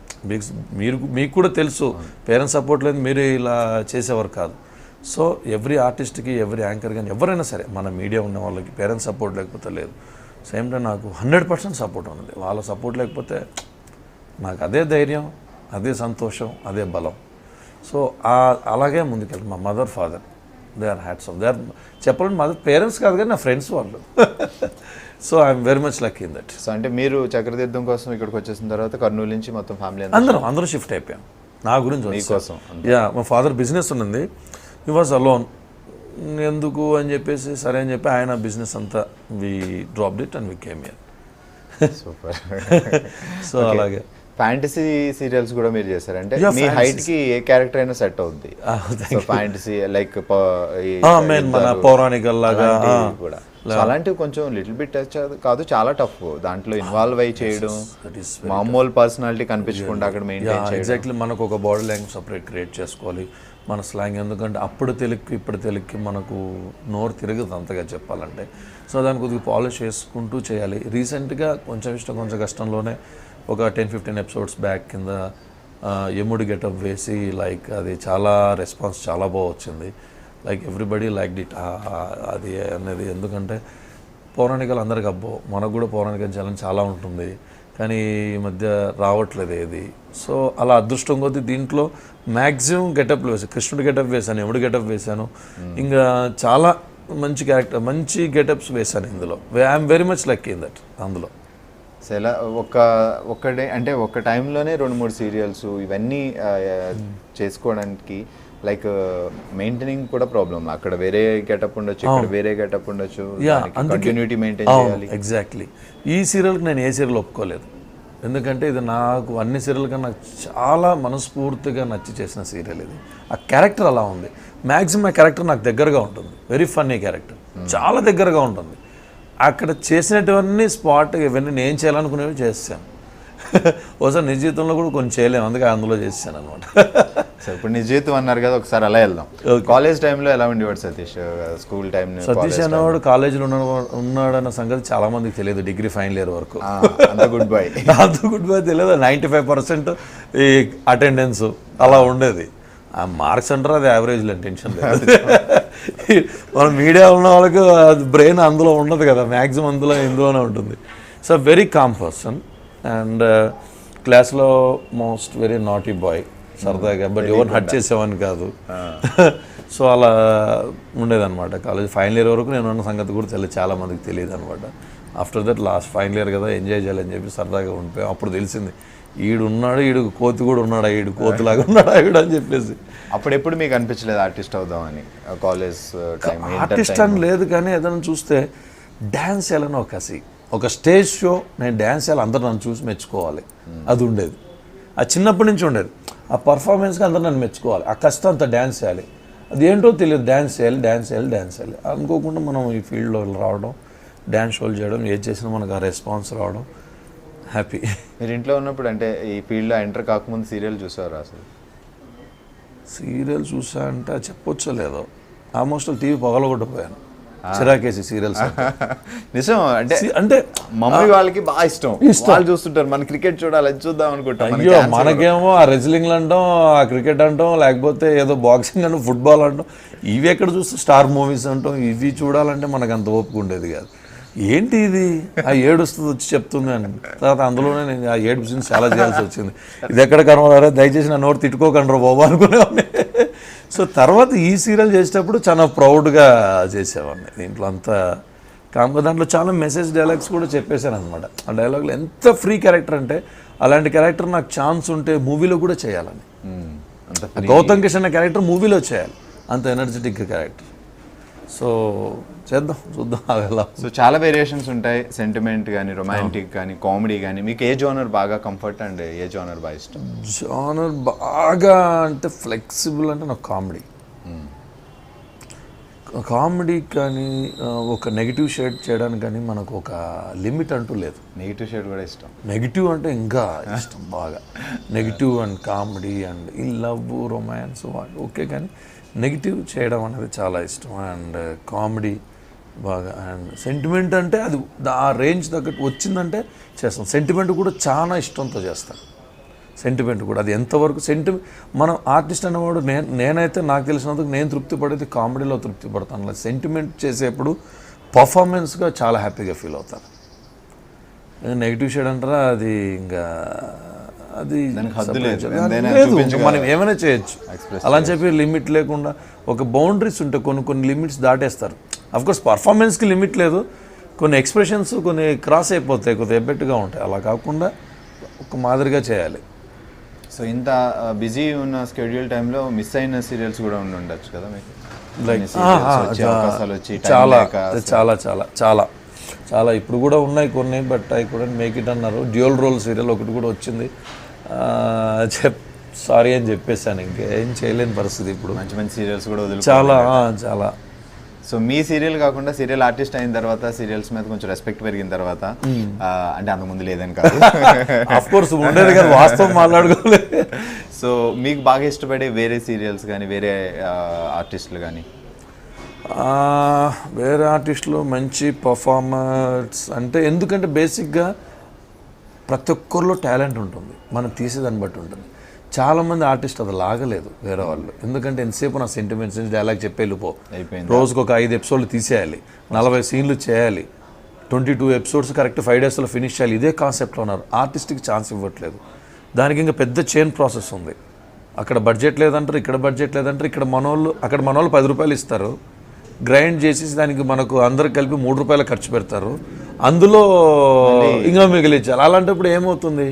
మీకు కూడా తెలుసు పేరెంట్స్ సపోర్ట్ లేదు మీరు ఇలా చేసేవారు కాదు. సో ఎవ్రీ ఆర్టిస్ట్కి ఎవ్రీ యాంకర్ కానీ ఎవరైనా సరే మన మీడియా ఉన్న వాళ్ళకి పేరెంట్స్ సపోర్ట్ లేకపోతే లేదు. సేమ్ టైం నాకు 100% సపోర్ట్ ఉన్నది. వాళ్ళ సపోర్ట్ లేకపోతే నాకు అదే ధైర్యం, అదే సంతోషం, అదే బలం. సో అలాగే ముందుకెళ్ళి మా mother father they are hats off, they are చెప్పాలంటే మదర్ పేరెంట్స్ కాదు కానీ నా ఫ్రెండ్స్ వాళ్ళు. So I'm very much lucky in that. So అంటే మీరు చక్రతీర్థం కోసం ఇక్కడికి వచ్చేసిన తర్వాత కర్నూలు నుంచి మొత్తం ఫ్యామిలీ అందరూ షిఫ్ట్ అయిపోయాం నా గురించి మీకోసం. యా మా ఫాదర్ బిజినెస్ ఉన్నది, హీ వాజ్ అలోన్. ఎందుకు అని చెప్పేసి సరే అని చెప్పి ఆయన బిజినెస్ అంతా we dropped it and we came here. Super. So అలాగే ఫ్యాంటసీ సీరియల్స్ కూడా మీరు చేశారు, అంటే మీ హైట్ కి ఏ క్యారెక్టర్ అయినా సెట్ అవుద్ది. ఫ్యాంటసీ లైక్ మన పౌరాణిక లాగా కూడా అలాంటివి కొంచెం లిటిల్ బిట్ కాదు, చాలా టఫ్ దాంట్లో ఇన్వాల్వ్ అయ్యి చేయడం, మామూలు పర్సనాలిటీ కనిపించకుండా అక్కడ మెయింటైన్ చేయడం. ఎగ్జాక్ట్లీ మనకు ఒక బాడీ లాంగ్వేజ్ సపరేట్ క్రియేట్ చేసుకోవాలి మన స్లాంగ్. ఎందుకంటే అప్పుడు తెలుగుకి ఇప్పుడు తెలుగుకి మనకు నోరు తిరగదు అంతగా చెప్పాలంటే. సో దాన్ని కొద్దిగా పాలిష్ చేసుకుంటూ చేయాలి. రీసెంట్గా కొంచెం ఇష్టం కొంచెం కష్టంలోనే ఒక 10-15 ఎపిసోడ్స్ బ్యాక్ కింద యముడి గెటప్ వేసి లైక్ అది చాలా రెస్పాన్స్ చాలా బాగా వచ్చింది. లైక్ ఎవ్రీబడి లైక్ ఇట్ అది అనేది. ఎందుకంటే పౌరాణికాలు అందరికి అబ్బో, మనకు కూడా పౌరాణికం చేయాలని చాలా ఉంటుంది కానీ ఈ మధ్య రావట్లేదు ఏది. సో అలా అదృష్టం కొద్దీ దీంట్లో మ్యాక్సిమం గెటప్లు వేసాను. కృష్ణుడి గెటప్ వేశాను, యముడి గెటప్ వేశాను, ఇంకా చాలా మంచి క్యారెక్టర్ మంచి గెటప్స్ వేశాను ఇందులో. I'm very much lucky in that. అందులో సో ఎలా ఒక్కడే అంటే ఒక టైంలోనే 2-3 సీరియల్స్ ఇవన్నీ చేసుకోవడానికి లైక్ మెయింటైనింగ్ కూడా ప్రాబ్లమ్. అక్కడ వేరే గెటప్ ఉండొచ్చు, ఇక్కడ వేరే గెటప్ ఉండొచ్చు, కంటిన్యూటీ మెయింటైన్ చేయాలి. ఎగ్జాక్ట్లీ. ఈ సీరియల్కి నేను ఏ సీరియల్ ఒప్పుకోలేదు, ఎందుకంటే ఇది నాకు అన్ని సీరియల్ కన్నా నాకు చాలా మనస్ఫూర్తిగా నచ్చి చేసిన సీరియల్ ఇది. ఆ క్యారెక్టర్ అలా ఉంది. మ్యాక్సిమం ఆ క్యారెక్టర్ నాకు దగ్గరగా ఉంటుంది. వెరీ ఫన్నీ క్యారెక్టర్, చాలా దగ్గరగా ఉంటుంది. అక్కడ చేసినటువన్నీ స్పాట్ ఇవన్నీ నేను చేయాలనుకునేవి చేస్తాను. ఒకసారి నిజ జీవితంలో కూడా కొన్ని చేయలేము, అందుకే అందులో చేసాను అనమాట. సో ఇప్పుడు నిజ జీవితం అన్నారు కదా, ఒకసారి అలా వెళ్దాం. కాలేజ్ టైంలో ఎలా ఉండేవాడు సతీష్? స్కూల్ టైం సతీష్ అనేవాడు కాలేజీలో ఉన్నాడన్న సంగతి చాలా మందికి తెలియదు. డిగ్రీ ఫైనల్ ఇయర్ వరకు అంత గుడ్ బాయ్ తెలియదు. 95% ఈ అటెండెన్స్ అలా ఉండేది. ఆ మార్క్స్ అంటారు అది యావరేజ్లో, టెన్షన్ లేదు. మన మీడియా ఉన్న వాళ్ళకి బ్రెయిన్ అందులో ఉండదు కదా, మ్యాక్సిమం ఇందులోనే ఉంటుంది. So very calm person and క్లాస్లో మోస్ట్ వెరీ నాటీ బాయ్, సరదాగా బట్ ఎవరిని హట్ చేసేవాడిని కాదు. సో అలా ఉండేదన్నమాట. కాలేజ్ ఫైనల్ ఇయర్ వరకు నేను ఉన్న సంగతి కూడా తెలియదు, చాలా మందికి తెలియదు అనమాట. After that last final year కదా ఎంజాయ్ చేయాలని చెప్పి సరదాగా ఉండిపోయాం. అప్పుడు తెలిసింది ఈడున్నాడు, ఈడు కోతి కూడా ఉన్నాడా, ఈడు కోతిలాగా ఉన్నాడా ఈడు అని చెప్పేసి. అప్పుడెప్పుడు మీకు అనిపించలేదు ఆర్టిస్ట్ అవుదామని? కాలేజ్ టైం ఆర్టిస్ట్ అని లేదు కానీ ఏదైనా చూస్తే డ్యాన్స్ చేయాలని ఒక కసి, ఒక స్టేజ్ షో నేను డ్యాన్స్ చేయాలి, అందరూ నన్ను చూసి మెచ్చుకోవాలి, అది ఉండేది. అది చిన్నప్పటి నుంచి ఉండేది. ఆ పర్ఫార్మెన్స్కి అందరూ నన్ను మెచ్చుకోవాలి, ఆ కష్టం అంతా డ్యాన్స్ చేయాలి, అది ఏంటో తెలియదు. డ్యాన్స్ చేయాలి అనుకోకుండా మనం ఈ ఫీల్డ్లో రావడం, డ్యాన్స్ షోలు చేయడం, ఏది చేసినా మనకు ఆ రెస్పాన్స్ రావడం, హ్యాపీ. మీరు ఇంట్లో ఉన్నప్పుడు అంటే ఈ ఫీల్డ్లో ఎంటర్ కాకముందు సీరియల్ చూసేవారు? అసలు సీరియల్ చూసా అంటే చెప్పొచ్చో లేదో, ఆల్మోస్ట్ టీవీ పగలగొట్టపోయాను. చిరాకేసి సీరియల్స్ నిజం. అంటే మమ్మీ వాళ్ళకి బాగా ఇష్టం, వాళ్ళు చూస్తుంటారు. మన క్రికెట్ చూడాలి, అది చూద్దాం అనుకుంటాం. అయ్యో మనకేమో ఆ రెజ్లింగ్లు అంటాం, ఆ క్రికెట్ అంటాం, లేకపోతే ఏదో బాక్సింగ్ అంటాం, ఫుట్బాల్ అంటాం. ఇవి ఎక్కడ చూస్తే స్టార్ మూవీస్ అంటాం. ఇవి చూడాలంటే మనకు అంత ఓపిక ఉండేది కాదు. ఏంటి ఇది ఆ ఏడుస్తుంది వచ్చి చెప్తుంది అని. తర్వాత అందులోనే నేను ఆ ఏడుపు సీన్స్ చాలా చేయాల్సి వచ్చింది. ఇది ఎక్కడ కనబడారా, దయచేసి నా నోరు తిట్టుకోకండి బాబు అనుకునేవాడిని. సో తర్వాత ఈ సీరియల్ చేసేటప్పుడు చాలా ప్రౌడ్గా చేసేవాడిని. దీంట్లో అంతా కాకపోతే దాంట్లో చాలా మెసేజ్ డైలాగ్స్ కూడా చెప్పేశాను అనమాట. ఆ డైలాగ్లో ఎంత ఫ్రీ క్యారెక్టర్ అంటే అలాంటి క్యారెక్టర్ నాకు ఛాన్స్ ఉంటే మూవీలో కూడా చేయాలని. గౌతమ్ కిషన్ అనే క్యారెక్టర్ మూవీలో చేయాలి, అంత ఎనర్జెటిక్ క్యారెక్టర్. సో చూద్దాం అలా. సో చాలా వేరియేషన్స్ ఉంటాయి, సెంటిమెంట్ కానీ, రొమాంటిక్ కానీ, కామెడీ కానీ. మీకు ఏ జోనర్ బాగా కంఫర్ట్ అండ్ ఏ జోనర్ బాగా ఇష్టం? జోనర్ బాగా అంటే ఫ్లెక్సిబుల్ అంటే నాకు కామెడీ. కామెడీ కానీ ఒక నెగిటివ్ షేడ్ చేయడానికి కానీ మనకు ఒక లిమిట్ అంటూ లేదు. నెగిటివ్ షేడ్ కూడా ఇష్టం. నెగిటివ్ అంటే ఇంకా ఇష్టం బాగా. నెగిటివ్ అండ్ కామెడీ అండ్ ఈ లవ్ రొమాన్స్ ఓకే, కానీ నెగిటివ్ చేయడం అనేది చాలా ఇష్టం. అండ్ కామెడీ బాగా, అండ్ సెంటిమెంట్ అంటే అది ఆ రేంజ్ తగ్గట్టు వచ్చిందంటే చేస్తాం. సెంటిమెంట్ కూడా చాలా ఇష్టంతో చేస్తాను. సెంటిమెంట్ కూడా అది ఎంతవరకు మనం ఆర్టిస్ట్ అనేవాడు నేనైతే నాకు తెలిసినందుకు నేను తృప్తి పడేది కామెడీలో తృప్తి పడతాను. సెంటిమెంట్ చేసేప్పుడు పర్ఫార్మెన్స్గా చాలా హ్యాపీగా ఫీల్ అవుతాను. నెగిటివ్ షేడ్ అంటారా, అది ఇంకా అది లేదు, మనం ఏమైనా చేయొచ్చు. అలా అని చెప్పి లిమిట్ లేకుండా ఒక బౌండరీస్ ఉంటాయి, కొన్ని లిమిట్స్ దాటేస్తారు. అఫ్కోర్స్ పర్ఫార్మెన్స్కి లిమిట్ లేదు, కొన్ని ఎక్స్ప్రెషన్స్ కొన్ని క్రాస్ అయిపోతాయి, కొద్దిగా ఎబ్బెట్టుగా ఉంటాయి. అలా కాకుండా ఒక మాదిరిగా చేయాలి. సో ఇంత బిజీ ఉన్న స్కెడ్యూల్ టైంలో మిస్ అయిన సీరియల్స్ కూడా ఉండొచ్చు కదా మీకు? లైక్ అవకాశాలు వచ్చి చాలా చాలా చాలా చాలా చాలా ఇప్పుడు కూడా ఉన్నాయి కొన్ని, but I couldn't make it అన్నారు. డ్యూయల్ రోల్ సీరియల్ ఒకటి కూడా వచ్చింది, సారీ అని చెప్పేసాను. ఇంకేం చేయలేని పరిస్థితి ఇప్పుడు. మంచి మంచి సీరియల్స్ కూడా వదిలి చాలా చాలా. సో మీ సీరియల్ కాకుండా సీరియల్ ఆర్టిస్ట్ అయిన తర్వాత సీరియల్స్ మీద కొంచెం రెస్పెక్ట్ పెరిగిన తర్వాత, అంటే అంత ముందు లేదని కాదు, ఆఫ్ కోర్స్ ఉండేది కదా, వాస్తవం మాట్లాడుకోలేదు. సో మీకు బాగా ఇష్టపడే వేరే సీరియల్స్ కానీ వేరే ఆర్టిస్టులు కానీ? వేరే ఆర్టిస్టులు మంచి పర్ఫార్మర్స్ అంటే, ఎందుకంటే బేసిక్గా ప్రతి ఒక్కరిలో టాలెంట్ ఉంటుంది, మనం తీసేదాన్ని బట్టి ఉంటుంది. చాలామంది ఆర్టిస్ట్ అది లాగలేదు వేరే వాళ్ళు, ఎందుకంటే ఎంతసేపు నా సెంటిమెంట్స్ డైలాగ్ చెప్పి వెళ్ళిపో, రోజుకు ఒక 5 ఎపిసోడ్లు తీసేయాలి, 40 సీన్లు చేయాలి, 22 ఎపిసోడ్స్ కరెక్ట్ 5 డేస్లో ఫినిష్ చేయాలి, ఇదే కాన్సెప్ట్లో ఉన్నారు. ఆర్టిస్ట్కి ఛాన్స్ ఇవ్వట్లేదు. దానికి ఇంకా పెద్ద చైన్ ప్రాసెస్ ఉంది. అక్కడ బడ్జెట్ లేదంటారు, ఇక్కడ బడ్జెట్ లేదంటారు, ఇక్కడ అక్కడ మనోళ్ళు 10 రూపాయలు ఇస్తారు, గ్రైండ్ చేసేసి దానికి మనకు అందరికి కలిపి 3 రూపాయలు ఖర్చు పెడతారు, అందులో ఇంకా మిగిలించాలి. అలాంటప్పుడు ఏమవుతుంది,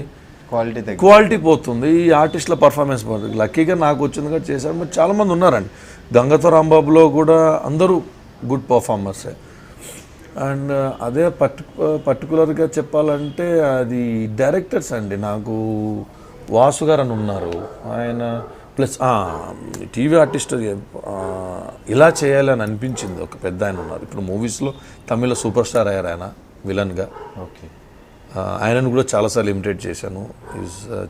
క్వాలిటీ పోతుంది, ఈ ఆర్టిస్టుల పర్ఫార్మెన్స్ పోతుంది. లక్కీగా నాకు వచ్చింది కూడా చేశాను, మరి చాలామంది ఉన్నారండి. గంగతో రాంబాబులో కూడా అందరూ గుడ్ పర్ఫార్మర్సే. అండ్ అదే పర్టికులర్గా చెప్పాలంటే అది డైరెక్టర్స్ అండి. నాకు వాసు గారు అని ఉన్నారు, ఆయన ప్లస్ టీవీ ఆర్టిస్ట్ ఇలా చేయాలి అని అనిపించింది ఒక పెద్ద ఆయన ఉన్నారు. ఇప్పుడు మూవీస్లో తమిళ సూపర్ స్టార్ అయ్యారు ఆయన విలన్గా. ఓకే, ఆయనను కూడా చాలాసార్లు ఇమిటేట్ చేశాను.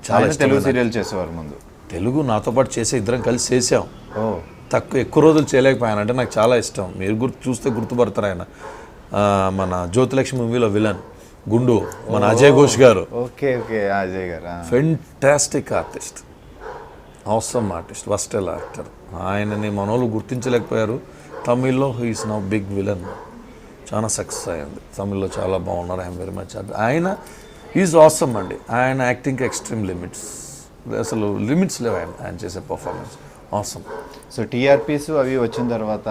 చాలా తెలుగు సీరియల్ చేసేవారు ముందు. తెలుగు నాతో పాటు చేసే ఇద్దరం కలిసి చేసాం. ఎక్కువ రోజులు చేయలేకపోయాను, అంటే నాకు చాలా ఇష్టం. మీరు చూస్తే గుర్తుపడతారు, ఆయన మన జ్యోతిలక్ష్మి మూవీలో విలన్ గుండు, మన అజయ్ ఘోష్ గారు. Okay okay, Ajay garu fantastic artist, అవసరం ఆర్టిస్ట్, వర్స్టైల్ యాక్టర్. ఆయనని మనోళ్ళు గుర్తించలేకపోయారు. తమిళ్లో he is now big villain, చాలా సక్సెస్ అయ్యింది. తమిళ్లో చాలా బాగున్నారు. ఐఎమ్ వెరీ మచ్ ఆయన ఈజ్ ఆసమ్ అండి. ఆయన యాక్టింగ్కి ఎక్స్ట్రీమ్ లిమిట్స్, అసలు లిమిట్స్ లేవు ఆయన చేసే పర్ఫార్మెన్స్, ఆసమ్. సో టీఆర్పీస్ అవి వచ్చిన తర్వాత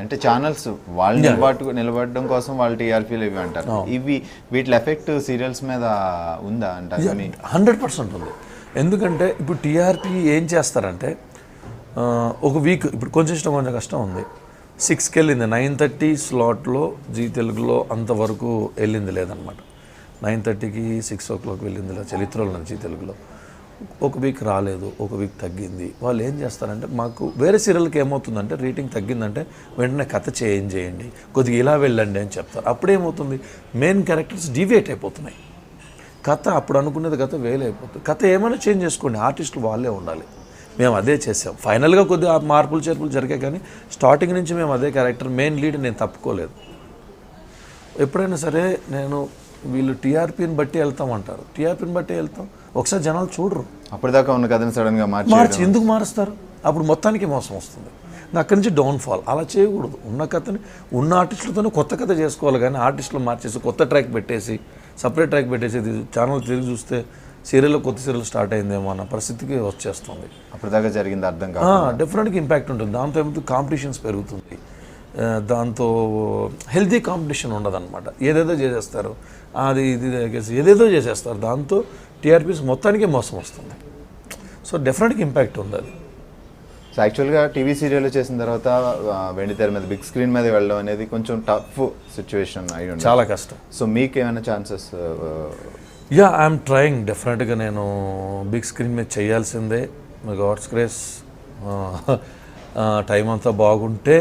అంటే ఛానల్స్ వాళ్ళు నిలబడడం కోసం వాళ్ళు టీఆర్పీలు ఇవి అంటారు, ఇవి వీటి ఎఫెక్ట్ సీరియల్స్ మీద ఉందా అంటారు? 100% ఉంది. ఎందుకంటే ఇప్పుడు టీఆర్పీ ఏం చేస్తారంటే, ఒక వీక్ ఇప్పుడు కొంచెం కష్టం ఉంది, 6కి వెళ్ళింది, 9:30 స్లాట్లో జీ తెలుగులో అంతవరకు వెళ్ళింది లేదనమాట. 9:30కి 6 o'clock వెళ్ళింది లేదు చరిత్రలో జీ తెలుగులో. ఒక వీక్ రాలేదు, ఒక వీక్ తగ్గింది. వాళ్ళు ఏం చేస్తారంటే, మాకు వేరే సీరియల్కి ఏమవుతుందంటే రేటింగ్ తగ్గిందంటే వెంటనే కథ చేంజ్ చేయండి, కొద్దిగా ఇలా వెళ్ళండి అని చెప్తారు. అప్పుడేమవుతుంది, మెయిన్ క్యారెక్టర్స్ డీవియేట్ అయిపోతున్నాయి. కథ అప్పుడు అనుకునేది కథ వేలే అయిపోతుంది. కథ ఏమైనా చేంజ్ చేసుకోండి, ఆర్టిస్టులు వాళ్ళే ఉండాలి. మేము అదే చేసాం. ఫైనల్గా కొద్దిగా మార్పులు చేర్పులు జరిగాయి, కానీ స్టార్టింగ్ నుంచి మేము అదే క్యారెక్టర్, మెయిన్ లీడ్ నేను తప్పుకోలేదు. ఎప్పుడైనా సరే నేను వీళ్ళు టీఆర్పీని బట్టి వెళ్తామంటారు, టీఆర్పీని బట్టి వెళ్తాం, ఒకసారి జనాలు చూడరు. అప్పటిదాకా ఉన్న కథని సడన్గా మార్చి ఎందుకు మారుస్తారు? అప్పుడు మొత్తానికి మోసం వస్తుంది. అక్కడి నుంచి డౌన్ఫాల్. అలా చేయకూడదు. ఉన్న కథని ఉన్న ఆర్టిస్టులతోనే కొత్త కథ చేసుకోవాలి, కానీ ఆర్టిస్టులు మార్చేసి కొత్త ట్రాక్ పెట్టేసి సపరేట్ ట్రాక్ పెట్టేసి ఛానల్ తిరిగి చూస్తే సీరియల్లో కొత్త సీరియల్ స్టార్ట్ అయిందేమో అన్న పరిస్థితికి వచ్చేస్తుంది. అప్పటిదాకా జరిగింది అర్థం కాదు. డెఫినెట్గా ఇంపాక్ట్ ఉంటుంది. దాంతో ఏమవుతుంది, కాంపిటీషన్స్ పెరుగుతుంది, దాంతో హెల్తీ కాంపిటీషన్ ఉండదన్నమాట. ఏదేదో చేసేస్తారు, అది ఇది ఏదేదో చేసేస్తారు, దాంతో టీఆర్పీస్ మొత్తానికి మోసం వస్తుంది. సో డెఫినెట్గా ఇంపాక్ట్ ఉంది అది. సో యాక్చువల్గా టీవీ సీరియల్ చేసిన తర్వాత వెండితెర మీద బిగ్ స్క్రీన్ మీద వెళ్ళడం అనేది కొంచెం టఫ్ సిచ్యువేషన్ అయి ఉంటుంది, చాలా కష్టం. సో మీకు ఏమైనా ఛాన్సెస్? Yeah, I'm trying. డెఫినెట్గా నేను బిగ్ స్క్రీన్ మీద చేయాల్సిందే. గాడ్స్ గ్రేస్ టైం అంతా బాగుంటే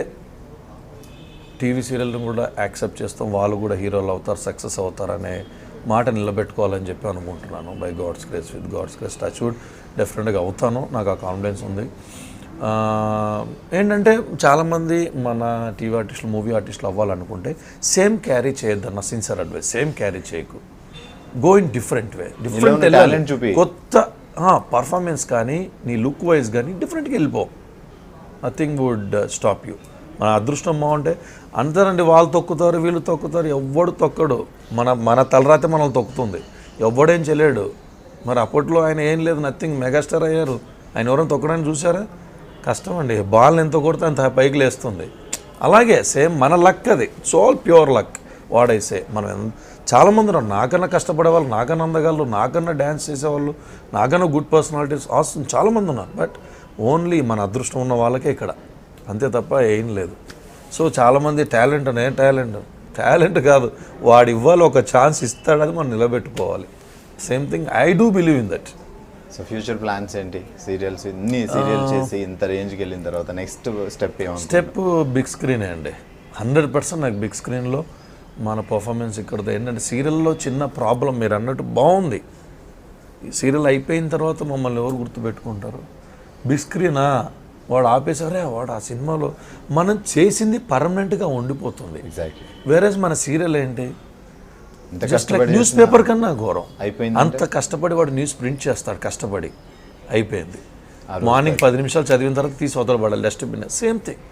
టీవీ సీరియల్ని కూడా యాక్సెప్ట్ చేస్తాం, వాళ్ళు కూడా హీరోలు అవుతారు, సక్సెస్ అవుతారు అనే మాట నిలబెట్టుకోవాలని చెప్పి అనుకుంటున్నాను. By God's grace, with God's grace, touch wood డెఫినెట్గా అవుతాను, నాకు ఆ కాన్ఫిడెన్స్ ఉంది. ఏంటంటే చాలామంది మన టీవీ ఆర్టిస్టులు, మూవీ ఆర్టిస్టులు అవ్వాలనుకుంటే సేమ్ క్యారీ చేయొద్దన్న సిన్సియర్ అడ్వైస్. సేమ్ క్యారీ చేయకు, go in different way, different talent చూపి. కొత్త పర్ఫార్మెన్స్ కానీ నీ లుక్ వైజ్ కానీ డిఫరెంట్గా వెళ్ళిపో, నథింగ్ వుడ్ స్టాప్ యూ. మన అదృష్టం బాగుంటే అందరండి, వాళ్ళు తొక్కుతారు, వీళ్ళు తొక్కుతారు, ఎవ్వడు తొక్కడు. మన తలరాతే మనల్ని తొక్కుతుంది, ఎవ్వడేం చేయలేడు. మరి అప్పట్లో ఆయన ఏం లేదు, నథింగ్, మెగాస్టార్ అయ్యారు. ఆయన ఎవరైనా తొక్కడానికి చూసారా? కష్టం అండి, బాల్ ఎంత కొడితే అంత పైకి లేస్తుంది. అలాగే సేమ్ మన లక్, అది ఇట్స్ ఆల్ ప్యూర్ లక్ వాడైసే. మనం చాలామంది ఉన్నారు నాకన్నా కష్టపడే వాళ్ళు, నాకన్నా అందగాళ్ళు, నాకన్నా డ్యాన్స్ చేసేవాళ్ళు, నాకన్నా గుడ్ పర్సనాలిటీస్ ఆసమ్ చాలామంది ఉన్నారు. బట్ ఓన్లీ మన అదృష్టం ఉన్న వాళ్ళకే ఇక్కడ, అంతే తప్ప ఏం లేదు. సో చాలామంది టాలెంట్ అనే టాలెంట్ కాదు, వాడు ఇవ్వాలి, ఒక ఛాన్స్ ఇస్తాడు, అది మనం నిలబెట్టుకోవాలి. Same thing, I do believe in that. So future plans ఏంటి? సీరియల్స్, ఇన్ని సీరియల్ చేసి ఇంత రేంజ్కి వెళ్ళిన తర్వాత నెక్స్ట్ స్టెప్ ఏమన్నా? స్టెప్ బిగ్ స్క్రీనే అండి, 100% నాకు బిగ్ స్క్రీన్లో మన పర్ఫార్మెన్స్ ఇక్కడ. ఏంటంటే సీరియల్లో చిన్న ప్రాబ్లం, మీరు అన్నట్టు బాగుంది, సీరియల్ అయిపోయిన తర్వాత మమ్మల్ని ఎవరు గుర్తుపెట్టుకుంటారు? బిగ్ స్క్రీనా, వాడు ఆపేసారే, వాడు ఆ సినిమాలో మనం చేసింది పర్మనెంట్గా ఉండిపోతుంది. ఎగ్జాక్ట్లీ. వేరేజ్ మన సీరియల్ ఏంటి, జస్ట్ లైక్ న్యూస్ పేపర్ కన్నా ఘోరం. అయిపోయింది, అంత కష్టపడి వాడు న్యూస్ ప్రింట్ చేస్తాడు, కష్టపడి అయిపోయింది. మార్నింగ్ 10 నిమిషాలు చదివిన తర్వాత తీసి వదలబడాలి డస్ట్బిన్, సేమ్ థింగ్.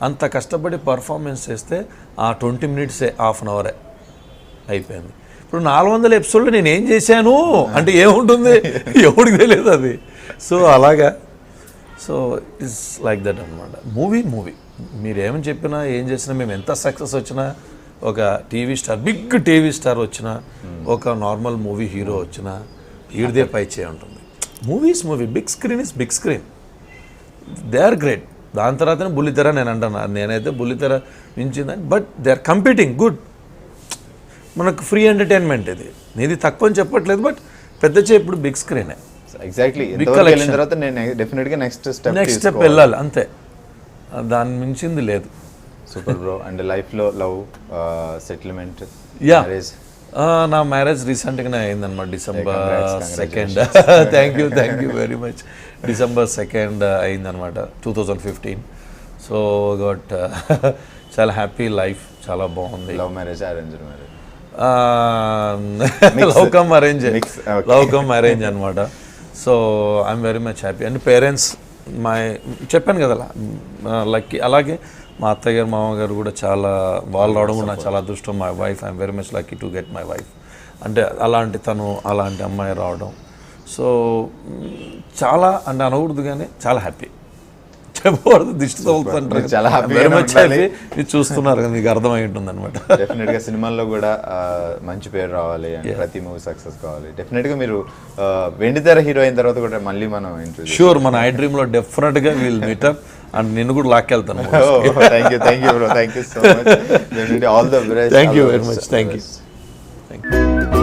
అంత కష్టపడి పర్ఫార్మెన్స్ చేస్తే ఆ 20 మినిట్సే, హాఫ్ అన్ అవరే అయిపోయింది. ఇప్పుడు 400 ఎపిసోడ్లు నేను ఏం చేశాను అంటే ఏముంటుంది, ఎవరికి తెలియదు అది. సో అలాగా, సో ఇట్స్ లైక్ దట్ అనమాట. మూవీ మీరు ఏమని చెప్పినా, ఏం చేసినా, మేము ఎంత సక్సెస్ వచ్చినా, ఒక TV star, big TV star వచ్చినా, ఒక నార్మల్ మూవీ హీరో వచ్చినా, ఈడిదే పై చేయి ఉంటుంది. Movie, big screen is big screen, they are great. దాని తర్వాతనే బుల్లితెర నేను అంటాను, నేనైతే బుల్లితెర మించిందని. But they are competing good. మనకు ఫ్రీ ఎంటర్టైన్మెంట్ ఇది తక్కువ అని చెప్పట్లేదు, బట్ పెద్ద చేయి ఇప్పుడు బిగ్ స్క్రీనే. ఎగ్జాక్ట్లీ. వెళ్ళిన తర్వాత నేను డెఫినెట్గా నెక్స్ట్ స్టెప్ వెళ్ళాలి, అంతే, దాని మించింది లేదు. Super bro. అండ్ లైఫ్లో లవ్, సెటిల్మెంట్, మ్యారేజ్? నా మ్యారేజ్ రీసెంట్గానే అయిందనమాట, December 2nd. Thank you very much. December 2nd అయిందనమాట, 2015. సో గట్ చాలా హ్యాపీ లైఫ్, చాలా బాగుంది. Love marriage, arranged marriage? Love come arrange అనమాట. So I'm very much happy. And parents, చెప్పాను కదా లక్కీ. అలాగే మా అత్తగారు, మామగారు కూడా చాలా, వాళ్ళు రావడం కూడా నాకు చాలా అదృష్టం. My wife, I'm very much lucky to get my wife. అంటే అలాంటి అమ్మాయి రావడం, సో చాలా అంటే అనకూడదు కానీ చాలా హ్యాపీ. చెప్పకూడదు, దిష్టి తగులుతుంటారు. చాలా వెరీ మచ్ హ్యాపీ. మీరు చూస్తున్నారు కదా, మీకు అర్థమై ఉంటుంది అనమాట. డెఫినెట్గా సినిమాల్లో కూడా మంచి పేరు రావాలి, ప్రతి మూవీ సక్సెస్ కావాలి. డెఫినెట్గా మీరు వెండితెర హీరో అయిన తర్వాత కూడా మళ్ళీ మనం ఇంట్రొడ్యూస్, షూర్, మన ఐ డ్రీమ్లో డెఫినెట్గా విల్ మీటప్. అండ్ నిన్ను కూడా లాక్కెళ్తాను. Thank you bro, thank you so much. All the best. Thank you very much. Thank you.